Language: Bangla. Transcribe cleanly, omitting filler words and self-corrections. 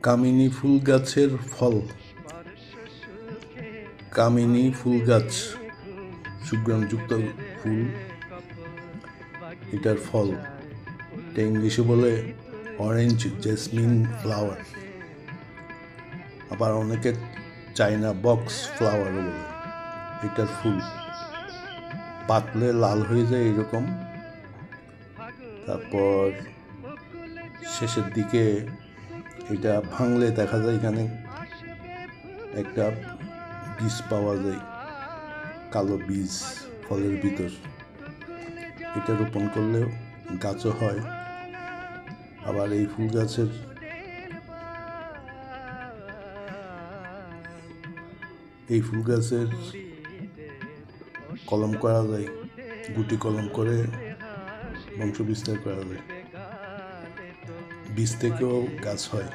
কামিনী ফুল গাছের ফল। কামিনী ফুল গাছ সুঘ্রাণযুক্ত ফুল, এটার ফল। এটা ইংলিশে বলে অরেঞ্জ জেসমিন ফ্লাওয়ার, আবার অনেকে চায়না বক্স ফ্লাওয়ার বলে। এটার ফুল পাতলে লাল হয়ে যায় এরকম, তারপর শেষের দিকে এটা ভাঙলে দেখা যায় এখানে একটা বীজ পাওয়া যায়, কালো বীজ ফলের ভিতর। এটা রোপণ করলেও গাছও হয়। আবার এই ফুল গাছের কলম করা যায়, গুটি কলম করে বংশ বিস্তার করা যায়, বীজ থেকেও গাছ হয়।